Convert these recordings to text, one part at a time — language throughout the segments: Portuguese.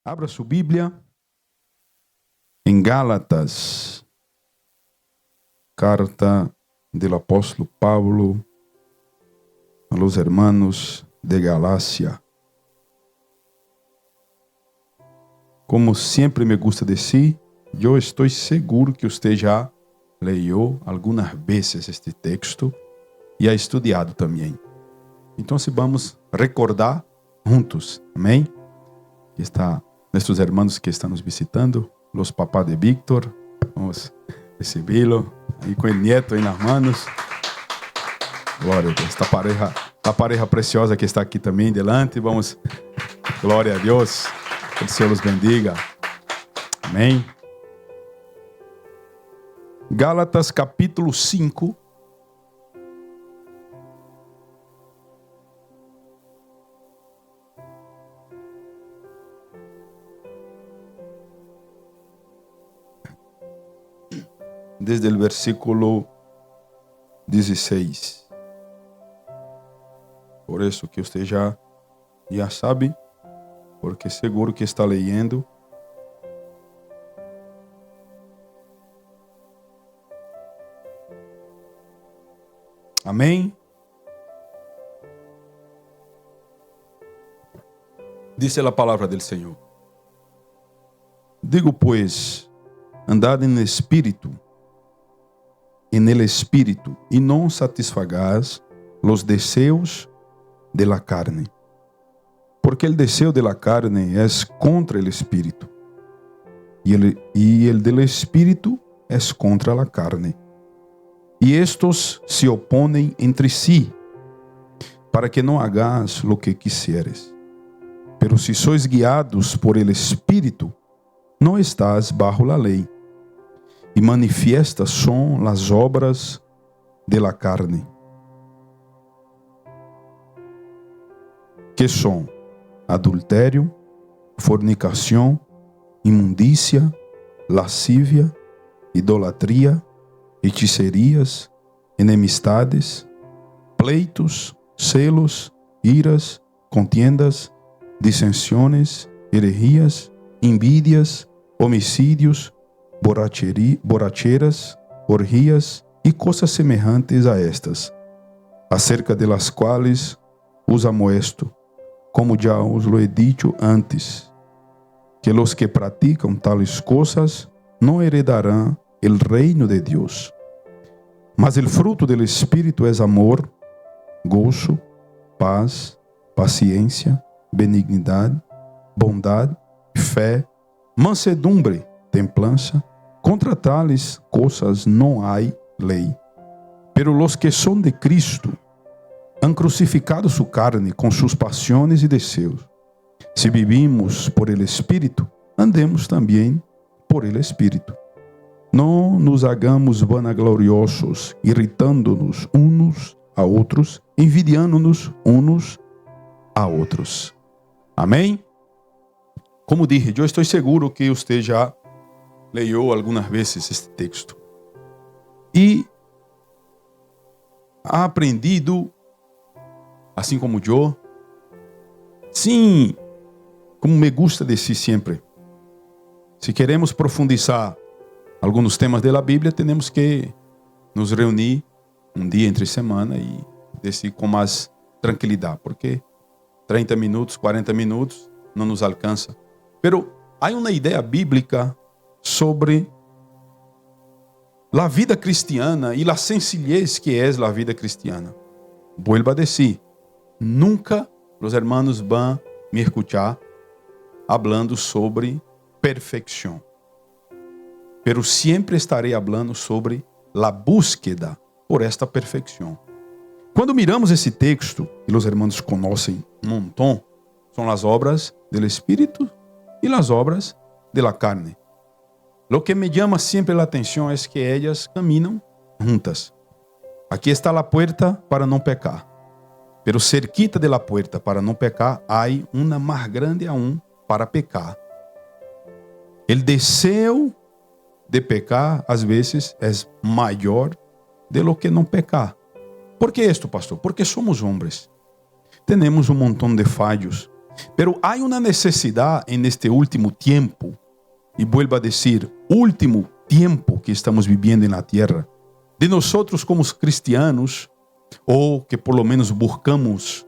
Abra su Biblia en Gálatas, carta del apóstolo Pablo a los hermanos de Galacia. Como sempre me gusta decir, eu estou seguro que você já leu algumas vezes este texto e ha estudado também. Então, vamos recordar juntos, amém? Aqui está nossos irmãos que estão nos visitando, os papás de Víctor, vamos recebê-lo, aí com o neto aí nas manos. Glória a Deus, esta pareja preciosa que está aqui também delante, vamos, glória a Deus, que o Senhor os bendiga, amém. Gálatas capítulo 5, desde o versículo 16. Por isso que você já sabe, porque seguro que está lendo. Amém? Dice a palavra do Senhor. Digo, pues, andad en espírito, e não satisfagás los deseos de la carne. Porque el deseo de la carne es contra el espíritu, y el del espíritu es contra la carne. Y estos se oponen entre sí, para que no hagas lo que quisieres. Pero si sois guiados por el espíritu, no estás bajo la ley. E manifiestas são as obras de la carne, que são adultério, fornicação, imundícia, lascívia, idolatria, hechicerias, enemistades, pleitos, celos, iras, contiendas, dissensiones, herejías, envidias, homicídios, borracheras, orgias e coisas semelhantes a estas, acerca de las quales os amoesto, como já os lo he dicho antes, que los que praticam tales coisas não heredarão el reino de Deus. Mas el fruto del Espírito es amor, gozo, paz, paciência, benignidade, bondade, fé, mansedumbre, templança. Contra tales coisas não há lei. Pero los que são de Cristo han crucificado su carne com suas pasiones e desejos. Se vivimos por el Espírito, andemos também por el Espírito. Não nos hagamos vanagloriosos, irritando-nos uns a outros, envidiando-nos uns a outros. Amém? Como dije, eu estou seguro que você já leu algumas vezes este texto e ha aprendido, assim como eu. Sim, como me gusta dizer sempre, se queremos profundizar alguns temas da Bíblia, temos que nos reunir um dia entre semana e decidir com mais tranquilidade, porque 30 minutos, 40 minutos não nos alcança. Pero há uma ideia bíblica sobre a vida cristiana e a sencillez que é a vida cristiana. Vuelvo a dizer, nunca os hermanos vão me escuchar hablando sobre perfeição. Pero sempre estarei falando sobre a búsqueda por esta perfeição. Quando miramos esse texto, e os irmãos conhecem um montão, são as obras do Espírito e as obras da carne. Lo que me llama sempre a atenção é que elas caminham juntas. Aqui está a puerta para não pecar. Pero cerquita de la puerta para não pecar, há uma mais grande aún para pecar. El deseo de pecar, às vezes, é maior de lo que não pecar. ¿Por que isto, pastor? Porque somos homens. Temos um montão de falhos. Pero hay una necesidad en este último tiempo, y vuelvo a decir, último tiempo que estamos viviendo en la tierra, de nosotros como cristianos, ou que por lo menos buscamos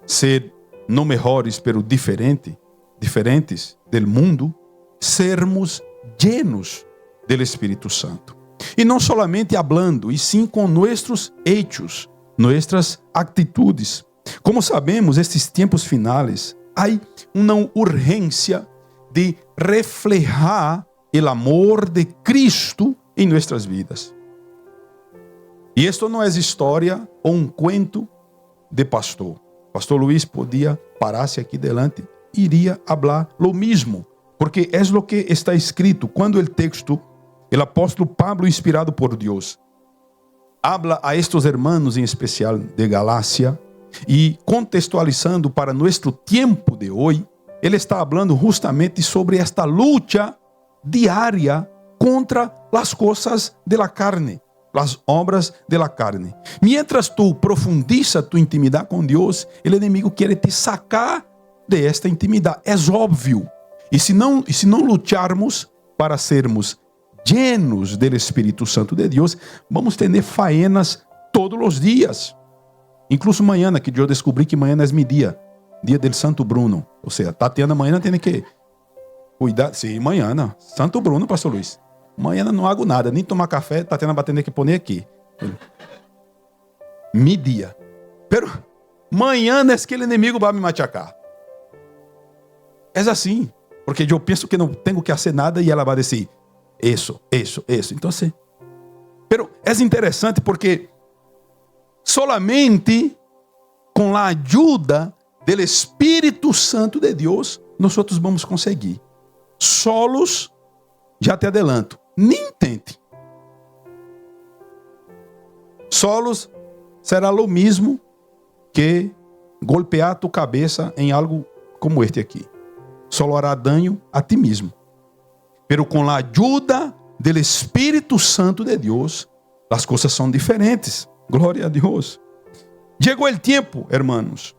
ser não mejores, pero diferentes del mundo, sermos llenos del Espírito Santo. E não solamente hablando, e sim com nossos hechos, nuestras atitudes. Como sabemos, estes tempos finais, há uma urgência de reflejar o amor de Cristo em nossas vidas. E isto não é história ou um cuento de pastor. Pastor Luiz podia parar-se aqui delante, iria falar lo mesmo, porque é o que está escrito quando o texto, o apóstolo Pablo, inspirado por Deus, habla a estes hermanos em especial de Galácia, e contextualizando para nosso tempo de hoje, ele está falando justamente sobre esta luta diária contra as coisas de la carne, as obras de la carne. Mientras tu profundiza tu intimidade com Deus, o inimigo quer te sacar de esta intimidade. É óbvio. E se não lutarmos para sermos llenos do Espírito Santo de Deus, vamos ter faenas todos os dias. Incluso amanhã, que eu descobri que amanhã é meu dia del Santo Bruno. Ou seja, Tatiana amanhã tem que cuidar. Sim, amanhã, Santo Bruno, pastor Luiz. Amanhã não hago nada, nem tomar café, Tatiana vai ter que pôr aqui. Mi dia. Pero amanhã é que o inimigo vai me machacar. É assim, porque eu penso que não tenho que fazer nada e ela vai dizer isso. Então, pero é interessante porque solamente com a ajuda do Espírito Santo de Deus, nós vamos conseguir. Solos, já te adelanto, nem tente. Solos será o mesmo que golpear tu cabeça em algo como este aqui. Solo hará dano a ti mesmo. Pero com a ajuda do Espírito Santo de Deus, as coisas são diferentes. Glória a Deus. Chegou o tempo, hermanos.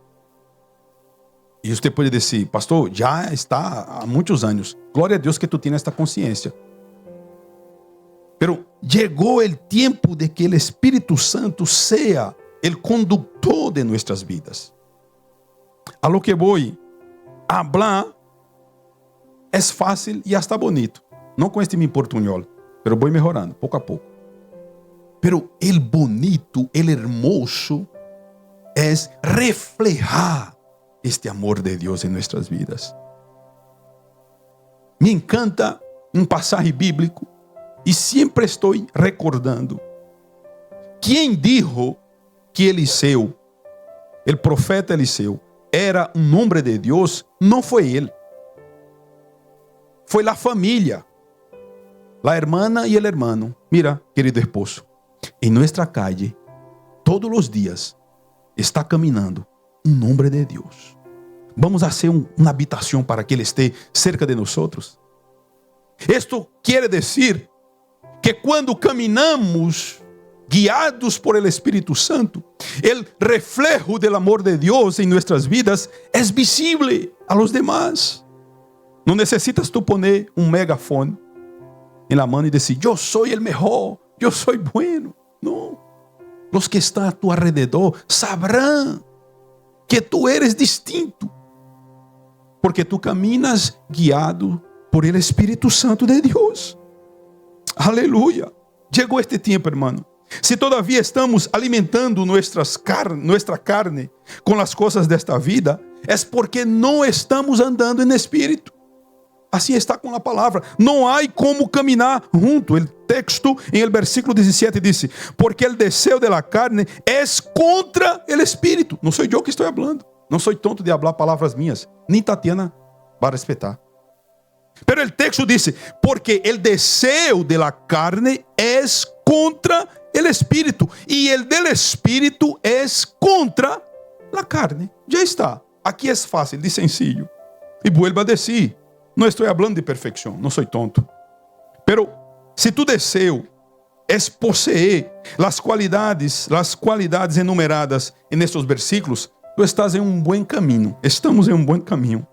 E você pode dizer, pastor, já está há muitos anos. Glória a Deus que tu tienes esta consciência. Pero chegou o tempo de que o Espírito Santo seja o condutor de nossas vidas. A lo que vou hablar é fácil e hasta bonito. Não com este mi portunhol, pero vou melhorando pouco a pouco. Pero el bonito, el hermoso es reflejar este amor de Dios en nuestras vidas. Me encanta um pasaje bíblico e sempre estou recordando. Quem dijo que Eliseu, o profeta Eliseu, era um homem de Deus, não foi ele. Foi a família, a hermana e o hermano. Mira, querido esposo, em nossa calle, todos os dias, está caminhando um homem de Deus. Vamos fazer uma habitação para que ele esteja cerca de nós. Isto quer dizer que quando caminhamos guiados por el Espírito Santo, o reflejo del amor de Deus em nossas vidas é visível a los demás. Não necessitas tu poner um megafone em la mano e dizer, eu sou o melhor, eu sou bueno. Não. Os que estão a tu alrededor sabrão que tu eres distinto, porque tu caminas guiado por el Espírito Santo de Deus. Aleluia. Chegou este tempo, hermano. Se todavia estamos alimentando nuestra carne com as coisas desta vida, é porque não estamos andando em espírito. Assim está com a palavra. Não há como caminhar junto. O texto em el versículo 17 diz: porque el deseo de la carne es contra el espírito. Não sou eu que estou falando. Não sou tonto de falar palavras minhas. Nem Tatiana vai respeitar. Pero el texto dice, porque el deseo de la carne es contra el espíritu, y el del espíritu es contra la carne. Ya está. Aquí es fácil y sencillo. Y vuelvo a decir, no estoy hablando de perfección, no soy tonto. Pero si tu deseo es poseer las cualidades enumeradas en estos versículos, tu estás em um bom caminho. Estamos em um bom caminho.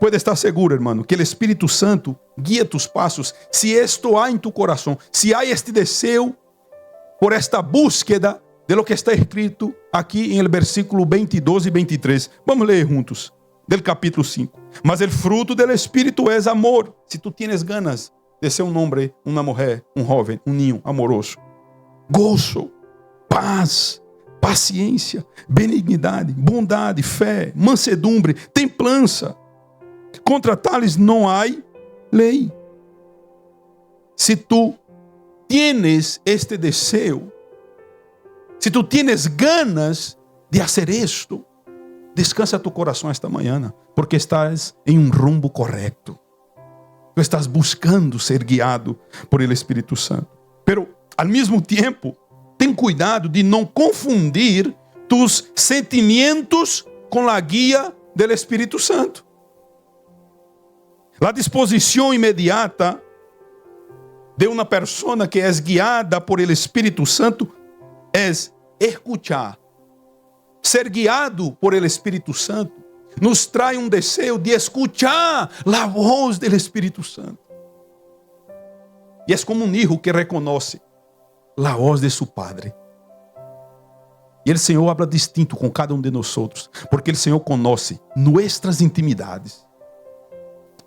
Puede estar seguro, hermano, que o Espírito Santo guia tus passos. Se esto há em tu coração, se há este desejo por esta búsqueda de lo que está escrito aqui em el versículo 22 e 23. Vamos ler juntos, del capítulo 5. Mas el fruto del Espírito es amor. Se tu tienes ganas de ser um homem, uma mulher, um jovem, um ninho amoroso, gozo, paz, paciência, benignidade, bondade, fé, mansedumbre, templança. Contra tales não há lei. Se tu tienes este desejo, se tu tienes ganas de hacer esto, descansa tu coração esta manhã, porque estás em um rumbo correto. Tu estás buscando ser guiado por el Espírito Santo. Pero, ao mesmo tempo, tem cuidado de não confundir tus sentimentos com a guia do Espírito Santo. A disposição imediata de uma pessoa que é guiada por el Espírito Santo é escuchar. Ser guiado por el Espírito Santo nos traz um desejo de escuchar a voz do Espírito Santo. E é como um hijo que reconhece a voz de seu padre. E o Senhor habla distinto com cada um de nós, porque o Senhor conhece nossas intimidades.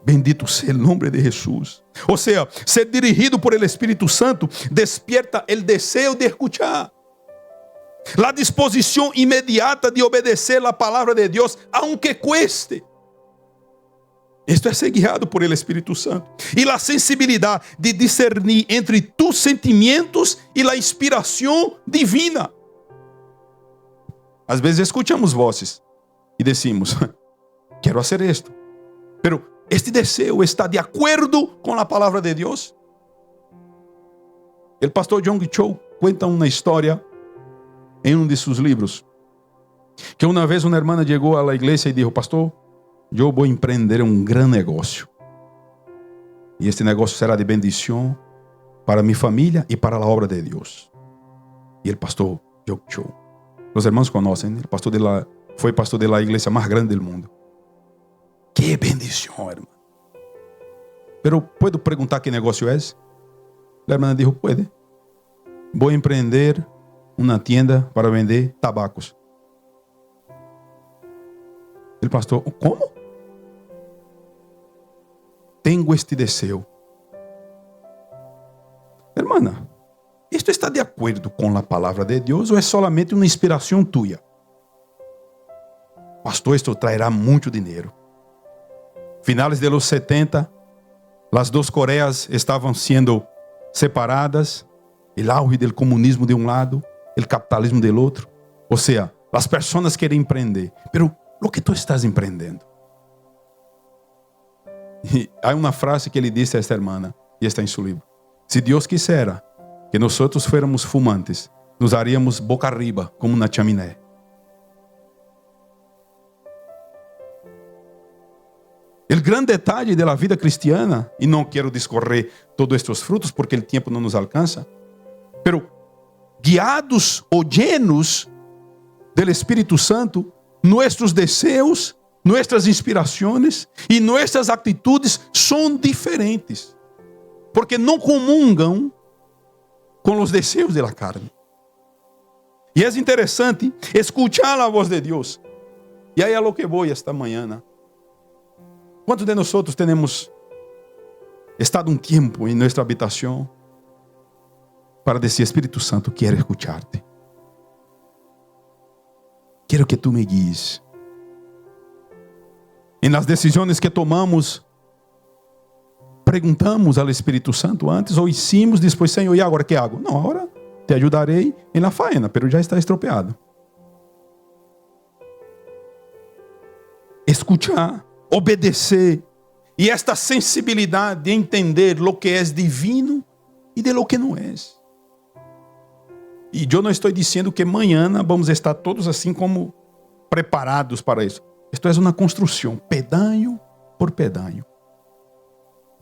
Bendito seja o nome de Jesus. Ou seja, ser dirigido por el Espírito Santo despierta el deseo de escuchar. La disposição imediata de obedecer a palavra de Deus, aunque cueste. Isto é ser guiado por el Espírito Santo. E a sensibilidade de discernir entre tus sentimentos e a inspiração divina. Às vezes escutamos vozes e decimos, quero fazer isto. Pero este desejo está de acordo com a palavra de Deus? O pastor John Cho conta uma história em um de seus livros, que uma vez uma irmã chegou à igreja e disse, pastor, eu vou empreender um grande negócio. E este negócio será de bendição para minha família e para a obra de Deus. E o pastor John Cho, os irmãos conhecem, o pastor foi pastor da igreja mais grande do mundo. Que bendição, irmã. Pero, ¿puedo perguntar que negócio é? A irmã disse, pode. Vou empreender uma tienda para vender tabacos. O pastor, como? Tenho este desejo. Hermana, isto está de acordo com a palavra de Deus ou é solamente uma inspiração tua? Pastor, isto trairá muito dinheiro. Finales de los 70, as duas Coreias estavam sendo separadas, o auge do comunismo de um lado, o capitalismo do outro. Ou seja, as pessoas querem empreender, pero o que tu estás empreendendo? E há uma frase que ele disse a esta irmã, e está em seu livro: se Deus quisera que nós fuéramos fumantes, nos haríamos boca arriba como uma chaminé. O grande detalhe da vida cristiana, e não quero discorrer todos estes frutos porque o tempo não nos alcança, pero guiados ou llenos do Espírito Santo, nossos desejos, nossas inspirações e nossas atitudes são diferentes, porque não comungam com os desejos da carne. E é interessante escuchar a voz de Deus. E aí é lo que vou esta manhã. Quantos de nós temos estado um tempo em nossa habitação para dizer, Espírito Santo, quero escuchar-te. Quero que tu me guies. E nas decisões que tomamos, perguntamos ao Espírito Santo antes ou hicimos depois, Senhor, e agora que hago? Não, agora te ajudarei em la faena, pero já está estropeado. Escuchar, obedecer, e esta sensibilidade de entender lo que é divino e de lo que não é. E eu não estou dizendo que amanhã vamos estar todos assim como preparados para isso. Isto é uma construção, pedaño por pedaño.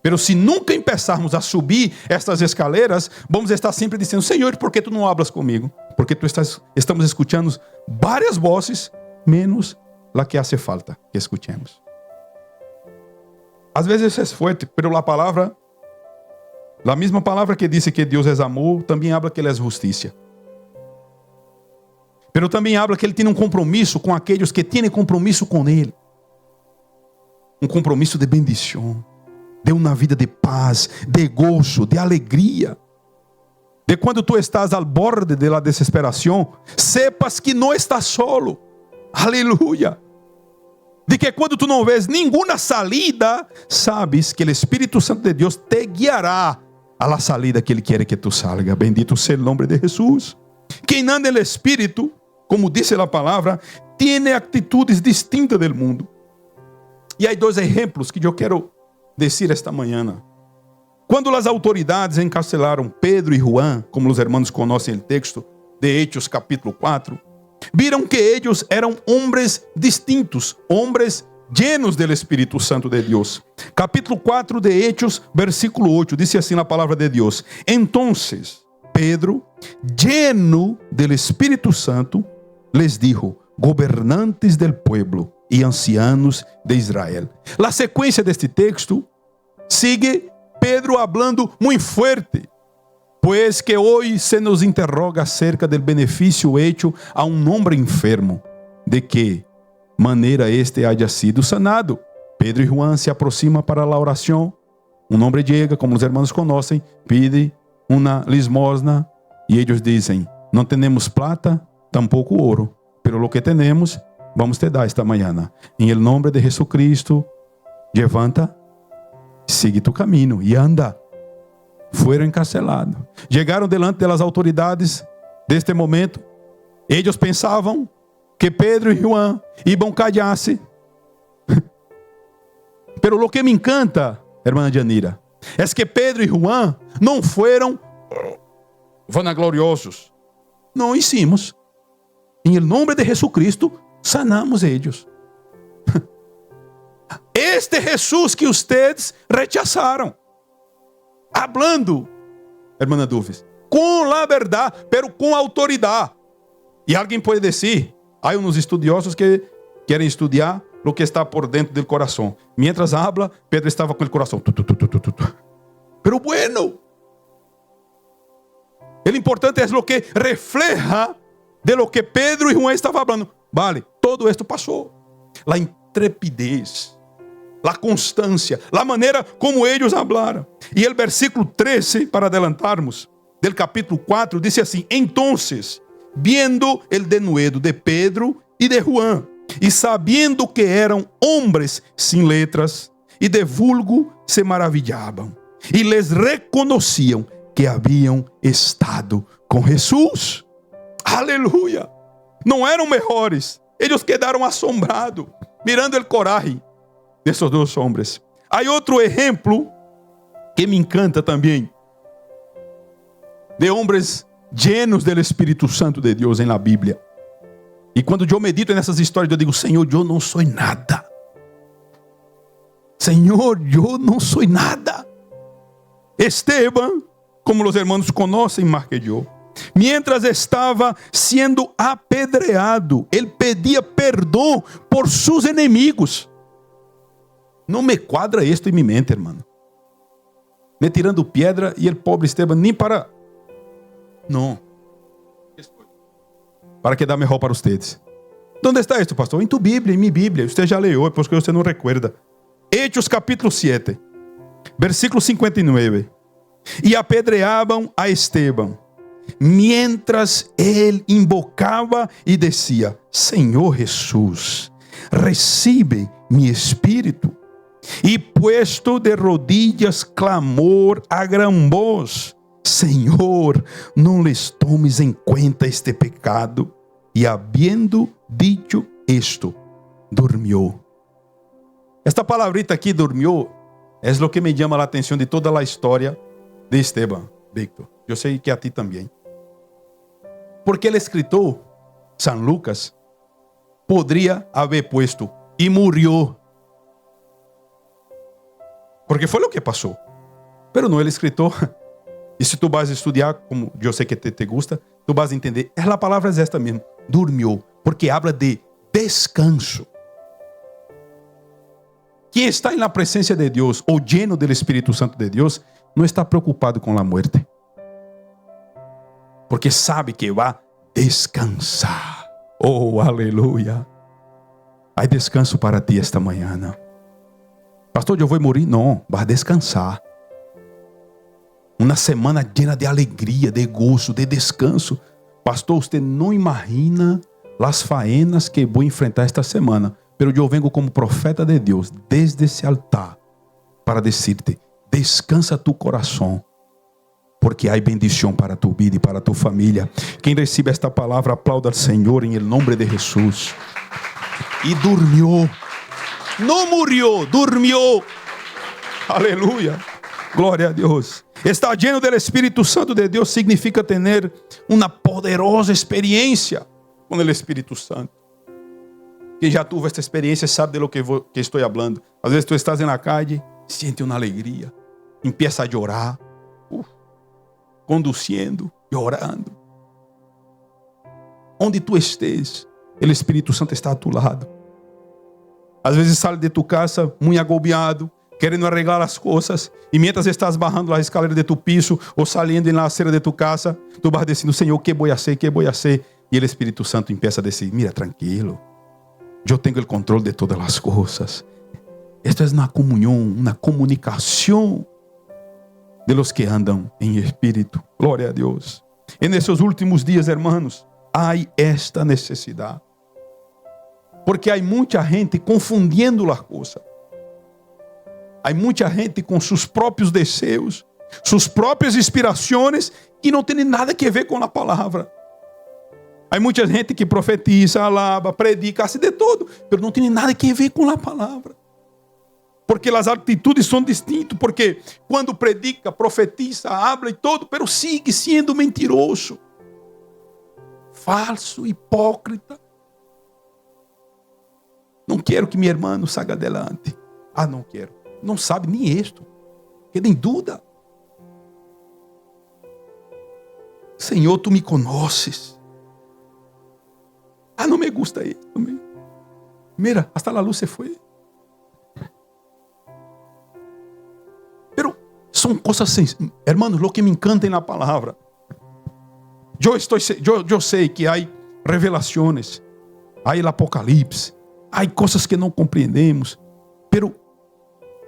Pero se nunca empezarmos a subir estas escaleras, vamos estar sempre dizendo, Senhor, por que tu não hablas comigo? porque estamos escuchando varias voces, menos la que hace falta que escuchemos. Às vezes es fuerte, pero la misma palavra que dice que Deus é amor, também habla que Ele é justiça. Pero também habla que Ele tem compromisso com aqueles que têm compromisso com Ele. Compromisso de bendição, de uma vida de paz, de gozo, de alegria. De quando tu estás al borde de la desesperação, sepas que não estás solo. Aleluia. De que quando tu não vês nenhuma salida, sabes que o Espírito Santo de Deus te guiará a la salida que Ele quer que tu salga. Bendito seja o nome de Jesus. Quem anda no Espírito, como diz a palavra, tem atitudes distintas do mundo. E há dois exemplos que eu quero dizer esta manhã. Quando as autoridades encarcelaram Pedro e Juan, como os irmãos conhecem o texto de Hechos capítulo 4, viram que eles eram homens distintos, homens llenos do Espírito Santo de Deus. Capítulo 4 de Hechos, versículo 8, diz assim a palavra de Deus: Entonces Pedro, lleno del Espírito Santo, les dijo: Gobernantes del pueblo e ancianos de Israel. A sequência deste texto sigue Pedro hablando muito forte, pois que hoje se nos interroga acerca do benefício hecho a homem enfermo, de que maneira este haya sido sanado. Pedro e Juan se aproximam para a oração. Homem chega, como os irmãos conhecem, pede uma limosna e eles dizem: Não temos plata, tampouco ouro, pero lo que temos vamos te dar esta manhã. Em el nome de Jesucristo, levanta, sigue tu caminho e anda. Foram encarcelados. Chegaram delante das autoridades deste momento. Eles pensavam que Pedro e Juan iam callar-se. Pero lo que me encanta, irmã Janira, é que Pedro e Juan não foram vanagloriosos. Não hicimos. Em nome de Jesucristo, sanamos eles. Este Jesus que ustedes rechazaram. Hablando, irmã Dúvidas, com a verdade, pero com autoridade. E alguém pode dizer, há uns estudiosos que querem estudar o que está por dentro do coração. Mientras habla, Pedro estava com o coração. Pero bueno. O importante é o que refleja de lo que Pedro e Juan estavam falando. Vale, todo esto passou. A intrepidez, a constância, a maneira como eles hablaram. E o versículo 13, para adelantarmos, del capítulo 4, diz assim: Entonces, viendo el denuedo de Pedro e de Juan, e sabendo que eram homens sem letras, e de vulgo se maravilhavam, e les reconheciam que haviam estado com Jesus. Aleluia! Não eram melhores. Eles quedaram assombrados, mirando o coragem desses dois homens. Há outro exemplo que me encanta também, de homens llenos do Espírito Santo de Deus em la Bíblia. E quando eu medito nessas histórias, eu digo: Senhor, eu não sou nada. Senhor, eu não sou nada. Esteban, como os irmãos conhecem mais que eu, mientras estava sendo apedreado, ele pedia perdão por seus inimigos. Não me quadra isto em minha mente, irmão. Me tirando pedra e o pobre Esteban nem para... Não. Para que dá melhor para vocês. Onde está isto, pastor? Em tu Bíblia, em minha Bíblia. Você já leu, porque você não recuerda. Hechos capítulo 7, versículo 59. E apedreavam a Esteban, mientras ele invocava e dizia: Senhor Jesus, recibe mi espírito. E puesto de rodillas, clamor a gran voz: Senhor, não les tomes em conta este pecado. E habiendo dicho esto, dormiu. Esta palavrita aqui, dormiu, é o que me chama a atenção de toda a história de Esteban, Victor. Eu sei que a ti também. Porque o escritor, San Lucas, poderia haver puesto e morreu. Porque foi o que passou. Pero não, o escritor E se tu vas estudar, como eu sei que te gusta, tu vas entender. A palavra é esta mesmo. Durmió. Porque habla de descanso. Quem está na presença de Deus, ou lleno do Espírito Santo de Deus, não está preocupado com a morte. Porque sabe que vai descansar. Oh, aleluia. Há descanso para ti esta manhã. Pastor, eu vou morrer? Não, vai descansar. Uma semana llena de alegria, de gozo, de descanso. Pastor, você não imagina as faenas que vou enfrentar esta semana. Pero eu vengo como profeta de Deus desde esse altar para dizer-te: descansa tu coração, porque há bendição para tu vida e para tu família. Quem recebe esta palavra, aplauda ao Senhor em nome de Jesus. E dormiu, não morreu, dormiu. Aleluia, glória a Deus. Estar lleno do Espírito Santo de Deus significa ter uma poderosa experiência com o Espírito Santo. Quem já teve esta experiência sabe de lo que estou falando. Às vezes tu estás na calle, sente uma alegria, empieza a chorar, conduzindo e orando. Onde tu estés, o Espírito Santo está a tu lado. Às vezes sai de tu casa muito agobiado, querendo arreglar as coisas, e mientras estás bajando a escalera de tu piso ou saliendo na acera de tu casa, tu vas dizendo: Senhor, que vou fazer, que vou fazer? E o Espírito Santo empieza a dizer: mira, tranquilo, eu tenho o controle de todas as coisas. Esta é uma comunhão, uma comunicação de los que andam em espírito. Glória a Deus. E nesses últimos dias, hermanos, há esta necessidade. Porque há muita gente confundindo as coisas. Há muita gente com seus próprios desejos, suas próprias inspirações, que não tem nada a ver com a palavra. Há muita gente que profetiza, alaba, predica, faz de todo, mas não tem nada a ver com a palavra. Porque as atitudes são distintas, porque quando predica, profetiza, habla e todo, mas sigue sendo mentiroso, falso, hipócrita. Não quero que meu irmão saia adelante. Não quero. Não sabe nem isto. Queda em dúvida. Senhor, tu me conheces. Não me gusta isso. Mira, hasta la luz se foi. Pero são coisas sencillas. Hermanos, lo que me encanta na palavra. Eu sei que há revelações, há o Apocalipse, há coisas que não compreendemos, pero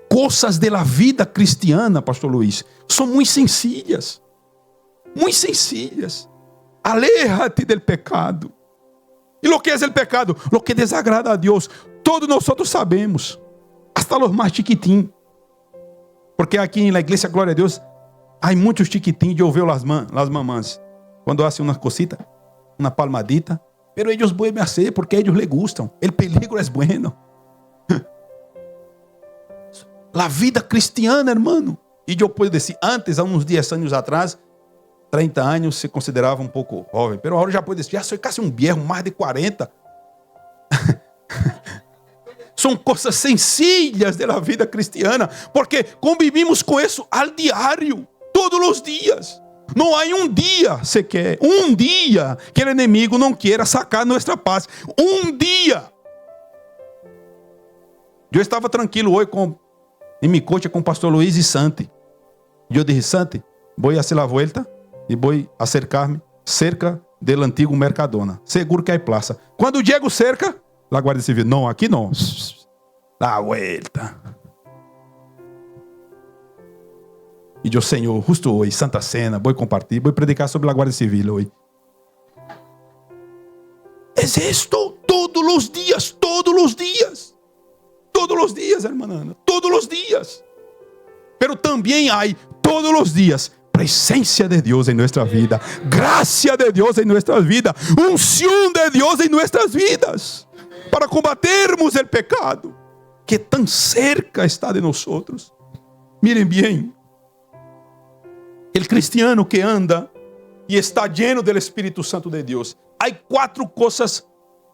coisas da vida cristiana, pastor Luiz, são muito sencillas. Muito sencillas. Aléjate del pecado. E lo que é o pecado? Lo que desagrada a Deus. Todos nós sabemos. Hasta los mais chiquitinhos. Porque aqui na igreja, glória a Deus, há muitos chiquitinhos. Eu vejo as mamãs. Quando hacen umas cositas, uma palmadita. Pero ellos vuelven a hacer porque a ellos les gustan. El peligro es bueno. La vida cristiana, hermano. E eu posso dizer, antes, há uns 10 anos atrás, 30 anos se considerava um pouco jovem. Pero agora já pode dizer, já sou quase um viejo, mais de 40. São coisas sencillas da vida cristiana, porque convivimos com isso ao diário, todos os dias. Não há um dia sequer, um dia que o inimigo não queira sacar nossa paz. Um dia. Eu estava tranquilo hoje em meu coche com o pastor Luiz e Santi. E eu disse, Santi, vou fazer a volta e vou acercar-me cerca do antigo Mercadona. Seguro que há praça. Quando o Diego cerca, a Guarda Civil, não, aqui não. Dá a volta. E eu, Senhor, justo hoje, Santa Cena, vou compartilhar, vou predicar sobre a Guarda Civil hoje. É isto todos os dias, todos os dias. Todos os dias, irmã, todos os dias. Pero também há todos os dias presença de Deus em nossa vida, graça de Deus em nossas vidas, unção de Deus em nossas vidas, para combatermos o pecado que tão cerca está de nós. Miren bem, o cristiano que anda e está lleno do Espírito Santo de Deus, há 4 coisas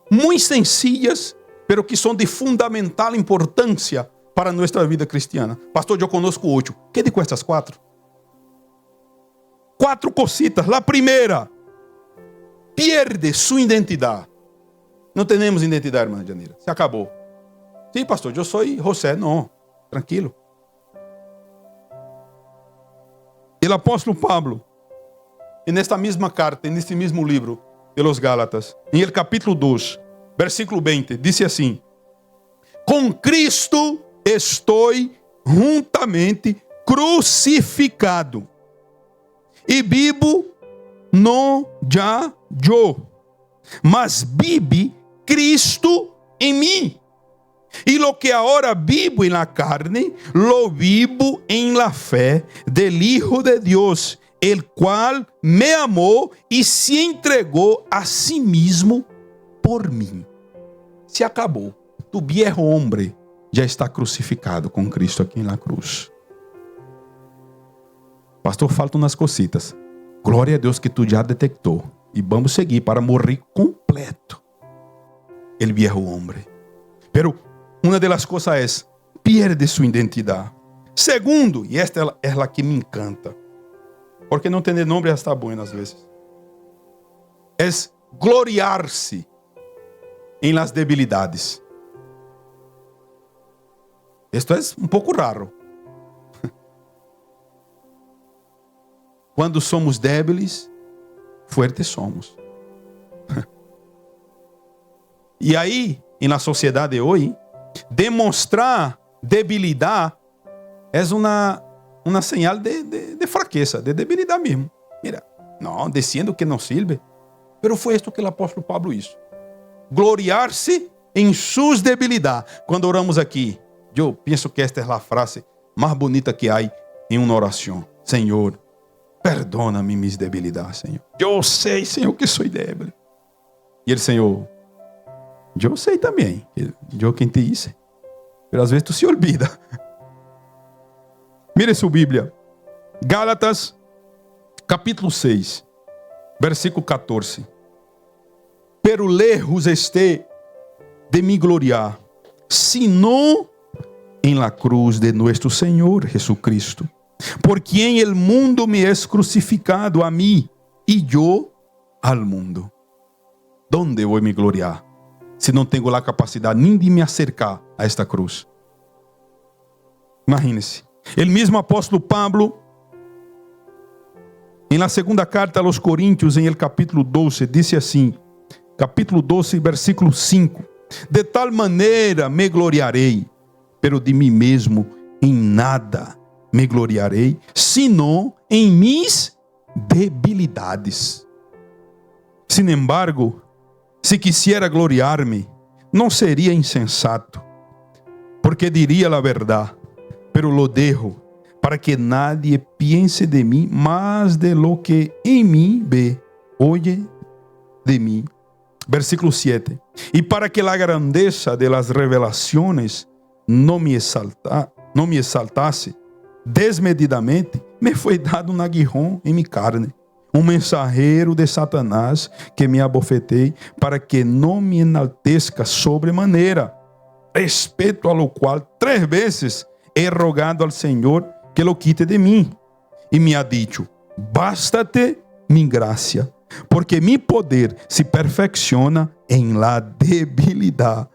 muito sencillas, pero que são de fundamental importância para nossa vida cristiana. Pastor, eu conosco 8. Que de com estas 4? 4 cositas. La primera, pierde su identidad. Não temos identidade, irmã Janira. Se acabou. Sim, pastor, eu sou José. Não, tranquilo. O apóstolo Pablo, nesta mesma carta, neste mesmo livro de los Gálatas, em el capítulo 2, versículo 20, disse assim: com Cristo estou juntamente crucificado, e vivo não já eu, mas vive Cristo em mim. Y lo que ahora vivo en la carne, lo vivo en la fe del Hijo de Dios, el cual me amó y se entregó a sí mismo por mí. Se acabou. Tu viejo hombre já está crucificado com Cristo aqui na cruz. Pastor, faltam umas cositas. Glória a Deus que tu já detectou. E vamos seguir para morrer completo. El viejo hombre. Pero una de las cosas es, pierde su identidad. Segundo, y esta es la que me encanta, porque no tener nombre está bueno às vezes, es gloriar-se en las debilidades. Esto es un poco raro. Quando somos débiles, fuertes somos. E aí, na sociedade de hoje, demonstrar debilidade é uma señal de fraqueza, de debilidade mesmo. Mira, não, diciendo que não sirve. Pero foi isto que o apóstolo Pablo hizo. Gloriar-se em suas debilidades. Quando oramos aqui, eu penso que esta é a frase mais bonita que há em uma oração. Senhor, perdona-me mis debilidades, Senhor. Eu sei, Senhor, que sou débil. E o Senhor, eu sei também. Eu quem te disse. Mas às vezes tu se olvida. Mire sua Bíblia. Gálatas, capítulo 6, versículo 14. Pero lejos esté de me gloriar, sino en la cruz de nuestro Señor Jesucristo, por quien el mundo me es crucificado a mí y yo al mundo. ¿Dónde voy a me gloriar se não tenho a capacidade nem de me acercar a esta cruz? Imagine-se. O mesmo apóstolo Pablo, em la segunda carta a los Coríntios, em el capítulo 12, disse assim, capítulo 12, versículo 5, de tal maneira me gloriarei, pero de mim mesmo em nada me gloriarei, senão em mis debilidades. Sin embargo, se quisiera gloriar-me, não seria insensato, porque diria a verdade, pero lo dejo, para que nadie piense de mim más de lo que en mí ve, oye de mí. Versículo 7. Y para que la grandeza de las revelaciones no me exaltase desmedidamente, me foi dado um aguijón em mi carne, mensageiro de Satanás que me abofetei, para que não me enaltezca sobremaneira, respeto a lo qual 3 vezes he rogado al Senhor que lo quite de mim. E me ha dicho, bástate mi gracia, porque mi poder se perfecciona en la debilidad.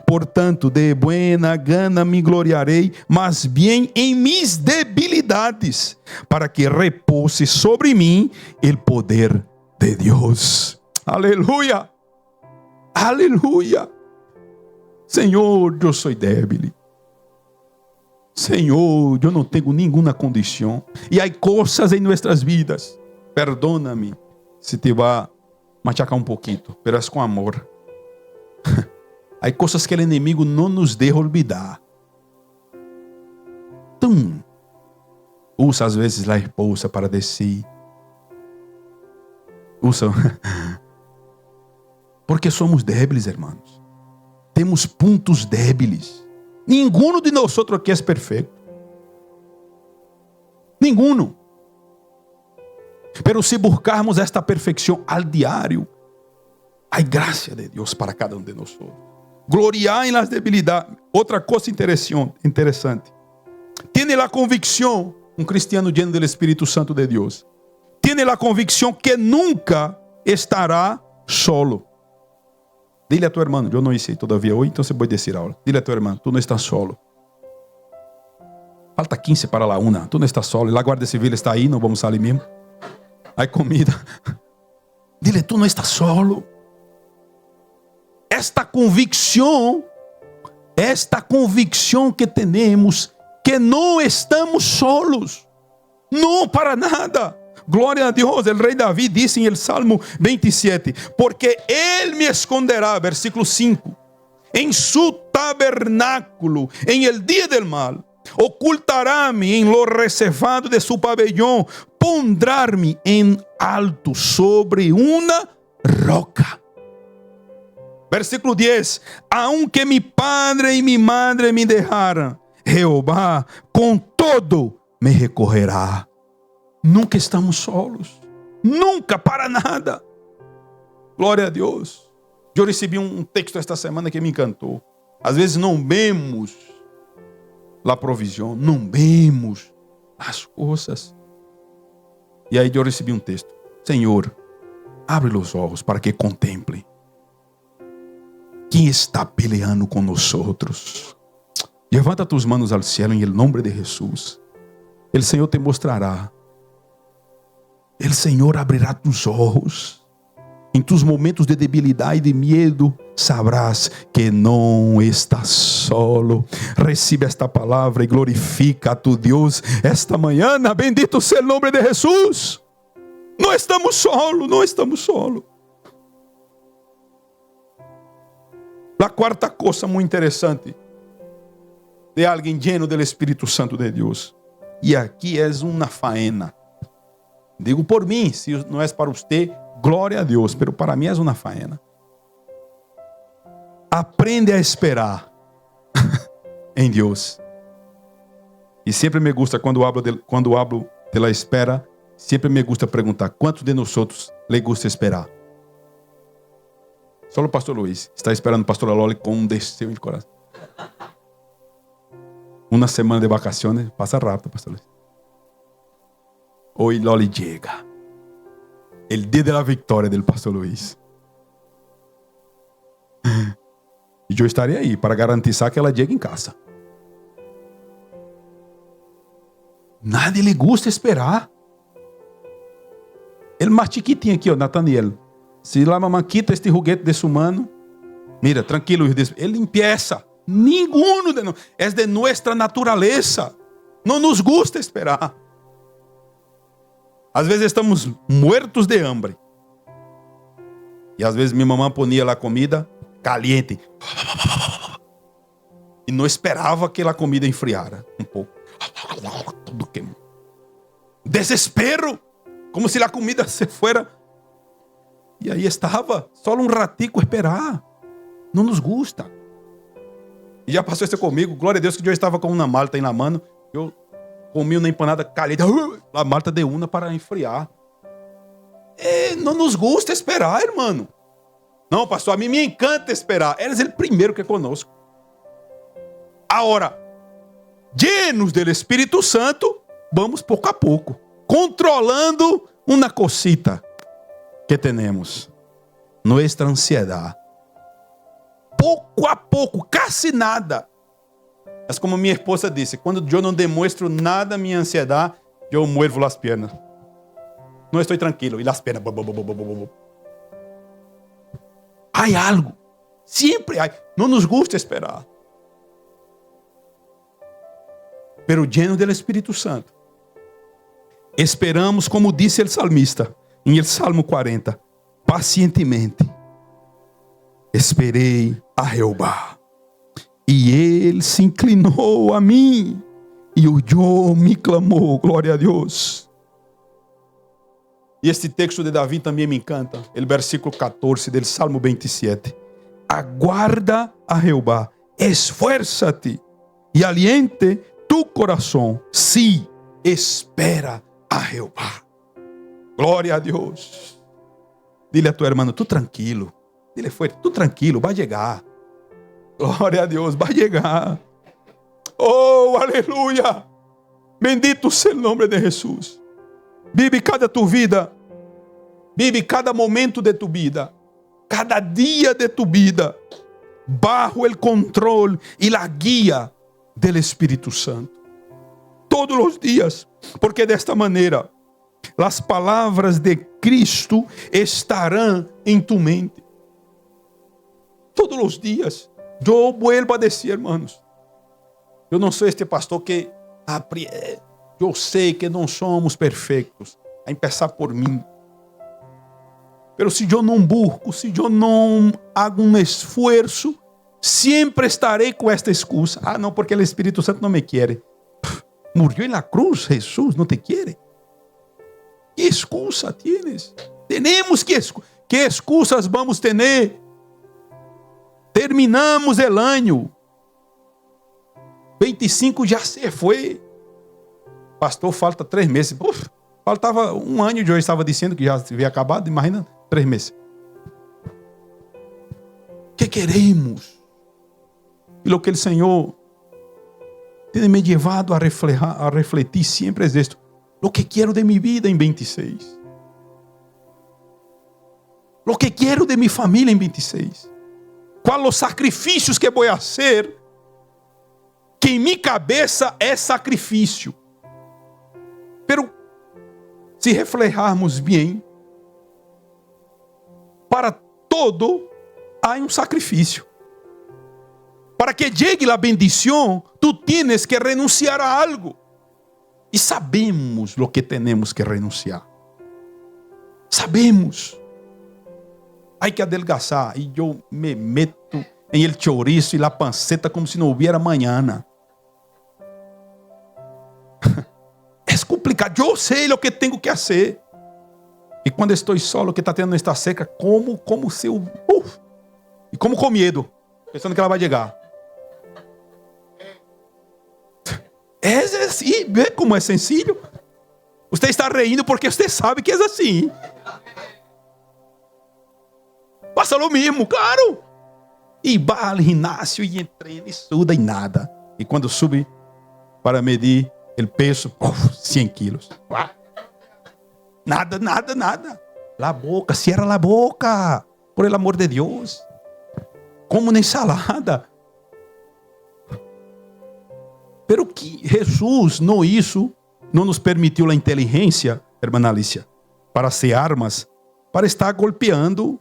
Portanto, de buena gana me gloriarei, mas bien em mis debilidades, para que repose sobre mim el poder de Deus. Aleluia! Aleluia! Senhor, eu sou débil. Senhor, eu não tenho nenhuma condição. E há coisas em nossas vidas. Perdona-me se te vai machacar um pouquinho, pero é com amor. Há coisas que o inimigo não nos deixa olvidar. Usa às vezes a esposa para dizer. Usa. Porque somos débiles, irmãos. Temos pontos débiles. Ninguno de nós aqui é perfeito. Ninguno. Pero se buscarmos esta perfeição al diário, há graça de Deus para cada um de nós. Gloriar em las debilidades. Outra coisa interessante. Tiene la convicção, um cristiano lleno del Espírito Santo de Deus, tiene tiene la convicción que nunca estará solo. Dile a tu hermano, yo no hice todavía hoy, entonces voy a decir ahora. Dile a tu hermano, tú no estás solo. Falta 15 para la 1. Tú no estás solo. La Guardia Civil está ahí, no vamos a salir mismo. Hay comida. Dile, tú no estás solo. Esta convicción que tenemos, que no estamos solos. No, para nada. Glória a Deus. El rei David disse em el Salmo 27, porque Él me esconderá, versículo 5, en su tabernáculo, en el día del mal. Ocultará-me em lo reservado de su pabellón. Pondrá-me em alto sobre uma roca. Versículo 10. Aunque mi padre y mi madre me dejaran, Jehová com todo me recorrerá. Nunca estamos solos. Nunca, para nada. Glória a Deus. Eu recebi texto esta semana que me encantou. Às vezes não vemos a provisão, não vemos as coisas. E aí eu recebi texto. Senhor, abre os olhos para que contemple quem está peleando com nós outros. Levanta tus manos ao cielo em nome de Jesus. O Senhor te mostrará. O Senhor abrirá tus olhos. Em tus momentos de debilidade e de medo, sabrás que não estás solo. Recibe esta palavra e glorifica a tu Deus esta manhã. Bendito seja o nome de Jesus. Não estamos solos, não estamos solos. A quarta coisa muito interessante de alguém lleno do Espírito Santo de Deus. E aqui é uma faena. Digo por mim, se não é para você, glória a Deus, pero para mim é uma faena. Aprende a esperar em Deus. E sempre me gusta, quando hablo de la espera, sempre me gusta perguntar, quantos de nós outros le gusta esperar? Só o pastor Luiz está esperando o pastor Loli com um desejo de coração. Uma semana de vacaciones, passa rápido, pastor Luiz. Hoy Loli llega. El día de la victoria del pastor Luis. E eu estarei aí para garantizar que ela chegue em casa. Nadie le gusta esperar. El mais chiquitinho aqui, Nathaniel. Se la mamá quita este juguete de su mano, mira, tranquilo, ele empieza. Ninguno de nós. É de nossa natureza. Não nos gusta esperar. Às vezes estamos muertos de hambre. E às vezes minha mamãe ponia a comida caliente. E não esperava que a comida enfriara um pouco. Tudo queimou. Desespero. Como se a comida se fuera. E aí estava só um ratico esperar. Não nos gusta. E já passou isso comigo. Glória a Deus que eu estava com uma malta na mão. Eu comi uma empanada caliente. A malta de una para enfriar. Não nos gusta esperar, irmão. Não, pastor, a mim me encanta esperar. Eres o primeiro que é conosco. Agora, llenos do Espírito Santo, vamos pouco a pouco, controlando uma cosita que temos. Nossa ansiedade. Pouco a pouco, quase nada. Mas como minha esposa disse, quando eu não demonstro nada minha ansiedade, eu muevo as pernas. Não estou tranquilo. E as pernas. Há algo. Sempre há. Não nos gusta esperar. Pero lleno do Espírito Santo. Esperamos, como disse o salmista, em el Salmo 40, pacientemente. Esperei a Jeová, e Ele se inclinou a mim, e ouviu me clamou, glória a Deus. E este texto de Davi também me encanta, o versículo 14 do Salmo 27. Aguarda a Jeová, esfuérzate, e aliente tu coração, sí, espera a Jeová. Glória a Deus. Dile a tu hermano, tu tranquilo. Dile fuerte, tu tranquilo, vai chegar. Glória a Deus, vai chegar. Oh, aleluia. Bendito seja o nome de Jesus. Vive cada tu vida. Vive cada momento de tu vida. Cada día de tu vida. Bajo el control y la guía del Espíritu Santo. Todos los días. Porque de esta manera, las palabras de Cristo estarán en tu mente. Todos los días. Yo vuelvo a decir, hermanos. Eu não sou este pastor que eu sei que não somos perfeitos, a começar por mim. Mas se eu não busco, se eu não hago um esforço, sempre estarei com esta excusa. Ah, não, porque o Espírito Santo não me quer. Murió na cruz, Jesus não te quer. Que excusa tienes? Tenemos que excusas vamos ter? Terminamos o ano. 25 já se foi. Pastor, falta 3 meses. Uf, faltava um ano e eu estava dizendo que já havia acabado. Imagina 3 meses. Que queremos? E o que o Senhor tem me levado a refletir sempre é isto. O que quero de minha vida em 26. O que quero de minha família em 26. Quais os sacrifícios que vou fazer? Que em minha cabeça é sacrifício. Pero, se refletirmos bem, para todo há um sacrifício. Para que chegue a bendição, tu tienes que renunciar a algo. E sabemos o que temos que renunciar. Sabemos. Há que adelgazar. E eu me meto em el chorizo e la panceta como se não houvesse amanhã. É complicado. Eu sei o que tenho que fazer. E quando estou solo, que está tendo esta seca, como se eu... E como com medo, pensando que ela vai chegar. É assim, vê como é sencillo. Você está rindo porque você sabe que é assim. Passa o mesmo, claro. E vai ao ginásio e treina e suda e nada. E quando sube para medir o peso, 100 quilos. Nada. La boca, cierra la boca. Por el amor de Deus. Como na ensalada. Pero que Jesus não nos permitiu a inteligência, irmã Alicia, para ser armas, para estar golpeando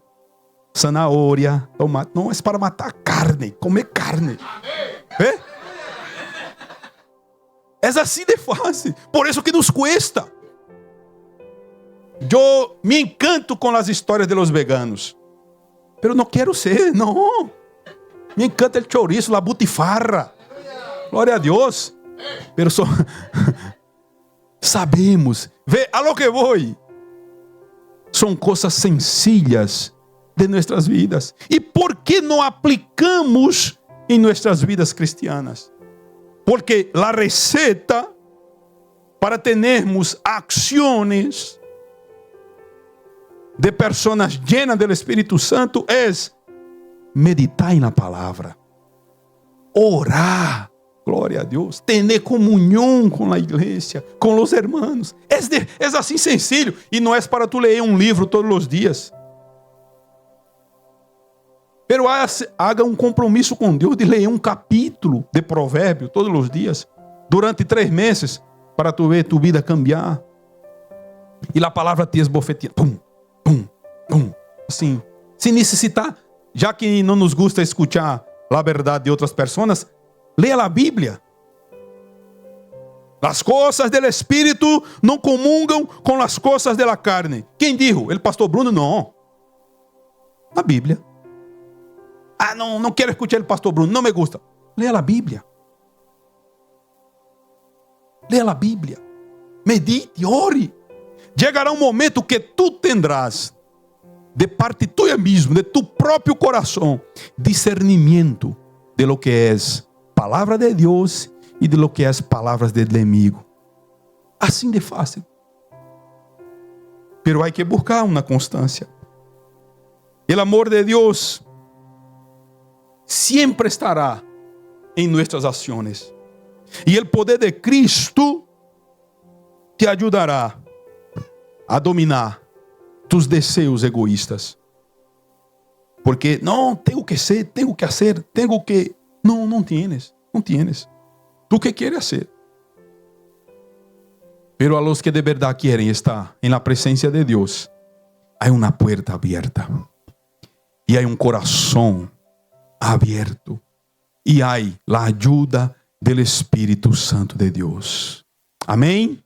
zanahoria, tomate. Não, é para matar carne, comer carne. É? É assim de fácil. Por isso que nos cuesta. Eu me encanto com as histórias de los veganos. Pero não quero ser, não. Me encanta o chorizo, a butifarra. Glória a Deus. Pero sabemos. Vê, a lo que vou. São coisas sencillas de nossas vidas. E por que não aplicamos em nossas vidas cristianas? Porque a receta para termos ações de pessoas llenas do Espírito Santo é meditar na palavra, orar, glória a Deus, ter comunhão com a igreja, com os hermanos. É assim sencillo, e não é para tu ler um livro todos os dias. Pero haga um compromisso com Deus de ler um capítulo de provérbio todos os dias, durante 3 meses, para tu ver tu vida cambiar. E a palavra te esbofeteia. Pum. Assim, sem necessitar, já que não nos gusta escuchar a verdade de outras pessoas, leia a Bíblia. As coisas do Espírito não comungam com as coisas da carne. Quem disse? O pastor Bruno? Não. A Bíblia. Ah, não quero escuchar o pastor Bruno, não me gusta. Leia a Bíblia. Leia a Bíblia. Medite, ore. Chegará um momento que tu tendrás, de parte tuya mesmo, de tu próprio coração, discernimento de lo que é palavra de Deus e de lo que é palavras do inimigo. Assim de fácil. Pero hay que buscar uma constância. O amor de Deus sempre estará em nossas ações. E o poder de Cristo te ajudará a dominar tus desejos egoístas. Porque não, tenho que ser, tenho que fazer, tenho que... Não tienes. ¿Tú qué quieres hacer? Pero a los que de verdad quieren estar en la presencia de Dios, hay una puerta abierta. Y hay un corazón abierto. Y hay la ayuda del Espíritu Santo de Dios. Amén.